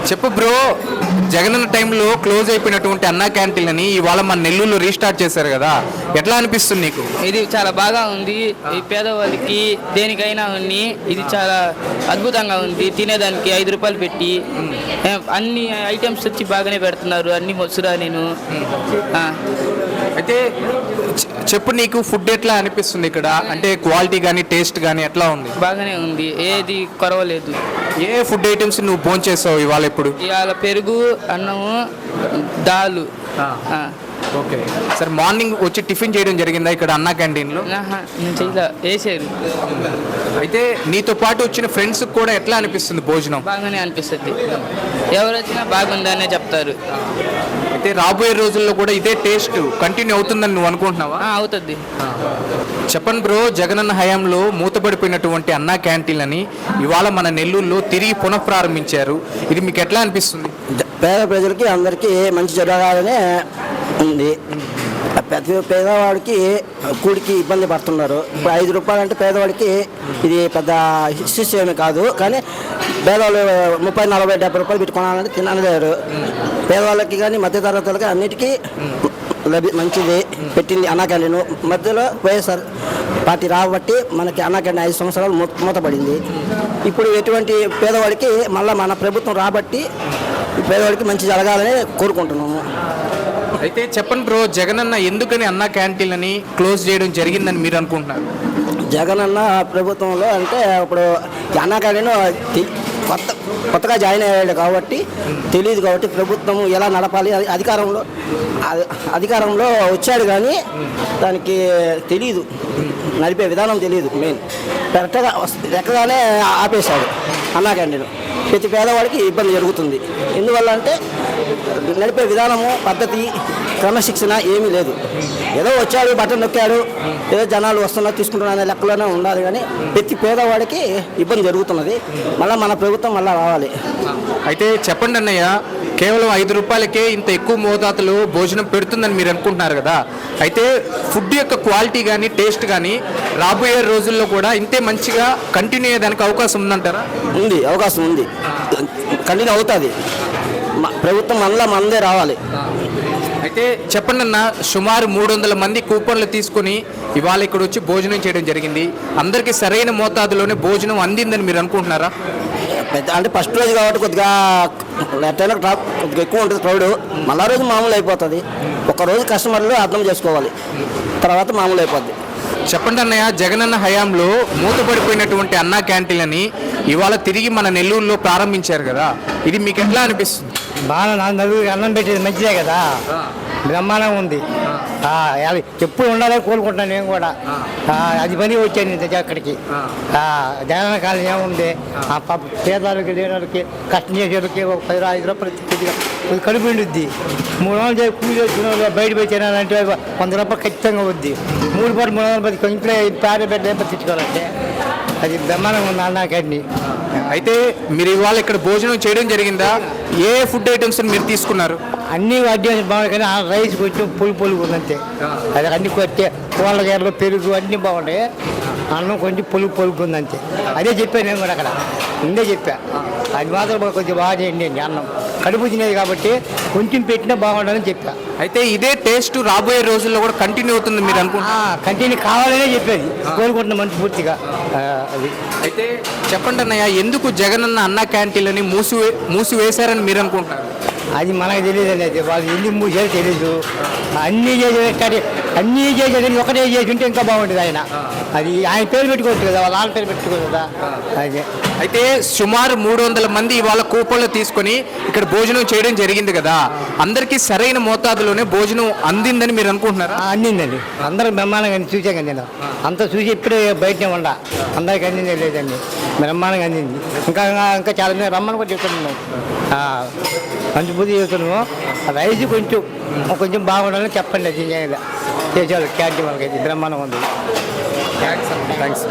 చెప్పు బ్రో, జగనన్న టైంలో క్లోజ్ అయిపోయినటువంటి అన్నా క్యాంటీన్ అని ఇవాళ మన నెల్లూరులో రీస్టార్ట్ చేశారు కదా, ఎట్లా అనిపిస్తుంది నీకు? ఇది చాలా బాగా ఉంది. ఈ పేదవాళ్ళకి దేనికైనా ఉంది. ఇది చాలా అద్భుతంగా ఉంది. తినేదానికి 5 రూపాయలు పెట్టి అన్ని ఐటమ్స్ వచ్చి బాగానే పెడుతున్నారు. అన్ని మొసురా నేను అయితే చెప్పు, నీకు ఫుడ్ ఎట్లా అనిపిస్తుంది ఇక్కడ? అంటే క్వాలిటీ కానీ టేస్ట్ కానీ ఎట్లా ఉంది? బాగానే ఉంది, ఏది కొరవలేదు. ఏ ఫుడ్ ఐటమ్స్ నువ్వు భోంచేసావు ఇవాళ? ఇప్పుడు ఇవాళ పెరుగు, అన్నము, దాలు. ఓకే సార్, మార్నింగ్ వచ్చి టిఫిన్ చేయడం జరిగిందా ఇక్కడ అన్నా క్యాంటీన్లో? నేను చేయలే, వేసారు. అయితే నీతో పాటు వచ్చిన ఫ్రెండ్స్ కూడా ఎట్లా అనిపిస్తుంది భోజనం? బాగానే అనిపిస్తుంది. ఎవరు వచ్చినా బాగుందనే చెప్తారు. అయితే రాబోయే రోజుల్లో కూడా ఇదే టేస్ట్ కంటిన్యూ అవుతుందని నువ్వు అనుకుంటున్నావా? అవుతుంది. చెప్పండి బ్రో, జగనన్న హయాంలో మూతపడిపోయినటువంటి అన్నా క్యాంటీన్లని ఇవాళ మన నెల్లూరులో తిరిగి పునఃప్రారంభించారు. ఇది మీకు ఎట్లా అనిపిస్తుంది? పేద ప్రజలకి అందరికీ మంచి జరగాలనే ఉంది. ప్రతి పేదవాడికి కూడికి ఇబ్బంది పడుతున్నారు. ఇప్పుడు 5 రూపాయలు అంటే పేదవాడికి ఇది పెద్ద ఇష్యూస్ ఏమీ కాదు. కానీ పేదవాళ్ళు 30, 40, 70 రూపాయలు పెట్టుకోవాలంటే తినలేరు. పేదవాళ్ళకి కానీ మధ్యతరగతి వాళ్ళకి అన్నిటికీ మంచిది పెట్టింది అన్నా క్యాంటీన్. మధ్యలో వైఎస్ఆర్ పార్టీ రాబట్టి మనకి అన్నా క్యాంటీన్ 5 సంవత్సరాలు మూతపడింది. ఇప్పుడు ఎటువంటి పేదవాడికి మళ్ళీ మన ప్రభుత్వం రాబట్టి పేదవాడికి మంచి జరగాలని కోరుకుంటున్నాము. అయితే చెప్పండి బ్రో, జగనన్న ఎందుకని అన్నా క్యాంటీన్లని క్లోజ్ చేయడం జరిగిందని మీరు అనుకుంటున్నారు? జగనన్న ప్రభుత్వంలో అంటే ఇప్పుడు అన్నా క్యాంటీన్ కొత్తగా జాయిన్ అయ్యాడు కాబట్టి తెలియదు. కాబట్టి ప్రభుత్వం ఎలా నడపాలి అధికారంలో వచ్చాడు కానీ దానికి తెలియదు, నడిపే విధానం తెలియదు. మెయిన్ కరెక్ట్గా ఎక్కగానే ఆపేశాడు అన్నా క్యాంటీన్. ప్రతి పేదవాడికి ఇబ్బంది జరుగుతుంది. ఎందువల్ల అంటే నడిపే విధానము, పద్ధతి, క్రమశిక్షణ ఏమీ లేదు. ఏదో వచ్చాడు, బటన్ నొక్కాడు, ఏదో జనాలు వస్తున్నారు తీసుకుంటున్నారు అనే లెక్కలోనే ఉండాలి. కానీ ప్రతి పేదవాడికి ఇబ్బంది జరుగుతున్నది. మళ్ళీ మన ప్రభుత్వం మళ్ళీ రావాలి. అయితే చెప్పండి అన్నయ్య, కేవలం 5 రూపాయలకే ఇంత ఎక్కువ మోతాదులో భోజనం పెడుతుందని మీరు అనుకుంటున్నారు కదా, అయితే ఫుడ్ యొక్క క్వాలిటీ కానీ టేస్ట్ కానీ రాబోయే రోజుల్లో కూడా ఇంతే మంచిగా కంటిన్యూ అయ్యేదానికి అవకాశం ఉందంటారా? ఉంది, అవకాశం ఉంది, కంటిన్యూ అవుతుంది. ప్రభుత్వం మళ్ళీ మనదే రావాలి. అయితే చెప్పండి అన్న, సుమారు 300 మంది కూపన్లు తీసుకొని ఇవాళ ఇక్కడ వచ్చి భోజనం చేయడం జరిగింది. అందరికీ సరైన మోతాదులోనే భోజనం అందిందని మీరు అనుకుంటున్నారా? అంటే ఫస్ట్ రోజు కాబట్టి కొద్దిగా కొద్దిగా ఎక్కువ ఉంటుంది క్రౌడ్. మళ్ళా రోజు మామూలు అయిపోతుంది. ఒకరోజు కస్టమర్లు అర్థం చేసుకోవాలి, తర్వాత మామూలు అయిపోద్ది. చెప్పండి అన్నయ్య, జగనన్న హయాంలో మూతపడిపోయినటువంటి అన్నా క్యాంటీన్లని ఇవాళ తిరిగి మన నెల్లూరులో ప్రారంభించారు కదా, ఇది మీకు ఎట్లా అనిపిస్తుంది? బాగా నలుగురికి అన్నం పెట్టేది మంచిదే కదా, బ్రహ్మాండంగా ఉంది. ఎప్పుడు ఉండాలని కోరుకుంటున్నాను నేను కూడా. అది పని వచ్చాను నేను అక్కడికి. జగనన్న కాలం ఏముంది, పేదవాళ్ళకి లేని కష్టం చేసేవాళ్ళకి 10-5 రూపాయలు కడుపు ఉండుద్ది. 3 వందలు కూలి చేసుకున్న బయట పోయి తినాలంటే 100 రూపాయలు ఖచ్చితంగా వద్ది. 3 పూట 300 ఇంట్లో పేద పెట్ట తెచ్చుకోవాలంటే అది బ్రహ్మాండంగా ఉంది అన్నా క్యాంటీన్. అయితే మీరు ఇవాళ ఇక్కడ భోజనం చేయడం జరిగిందా? ఏ ఫుడ్ ఐటమ్స్ మీరు తీసుకున్నారు? అన్ని వడ్డీ బాగుంటాయి కానీ రైస్ కొంచెం పులుగు ఉందంతే. అది అన్ని కొట్టే కూరగాయలు, పెరుగు అన్నీ బాగుంటాయి. అన్నం కొంచెం పులుగు ఉందంతే. అదే చెప్పాను నేను కూడా అక్కడ ముందే చెప్పా. అది మాత్రం కొంచెం బాగా చేయండి అండి. అన్నం కడుపు తినేది కాబట్టి కొంచెం పెట్టినా బాగుంటుందని చెప్పా. అయితే ఇదే టేస్ట్ రాబోయే రోజుల్లో కూడా కంటిన్యూ అవుతుంది మీరు అనుకుంటున్నా? కంటిన్యూ కావాలనే చెప్పేది కోరుకుంటున్న మంచి పూర్తిగా. అది అయితే చెప్పండి అన్నయ్య, ఎందుకు జగనన్న అన్నా క్యాంటీన్లని మూసివేశారని మీరు అనుకుంటున్నారు? అది మనకు తెలియదు అనేది. వాళ్ళు ఎందుకు మూసారో తెలీదు. అన్నీ చేసేది ఒకటే చేసి ఉంటే ఇంకా బాగుంటుంది. అది ఆయన పేరు పెట్టుకోవచ్చు కదా, వాళ్ళ పేరు పెట్టుకోవచ్చు కదా. అదే అయితే సుమారు 300 మంది ఇవాళ కూపన్లు తీసుకొని ఇక్కడ భోజనం చేయడం జరిగింది కదా, అందరికీ సరైన మోతాదులోనే భోజనం అందిందని మీరు అనుకుంటున్నారా? అందిందండి, అందరూ బ్రహ్మాండంగా చూసాం కదా. నేను అంతా చూసి ఇప్పుడే బయటనే ఉండా. అందరికి అందిందే లేదండి, బ్రహ్మాండంగా అందింది. ఇంకా చాలా మంది రమ్మని కూడా చెప్తున్నాం, మంచి బుద్ధి చెప్తున్నాము. రైస్ కొంచెం బాగుండాలని చెప్పండి. అది చేసేవాళ్ళు క్యాంటీన్ వాళ్ళకి అయితే బ్రహ్మాండంగా ఉంది. థ్యాంక్స్.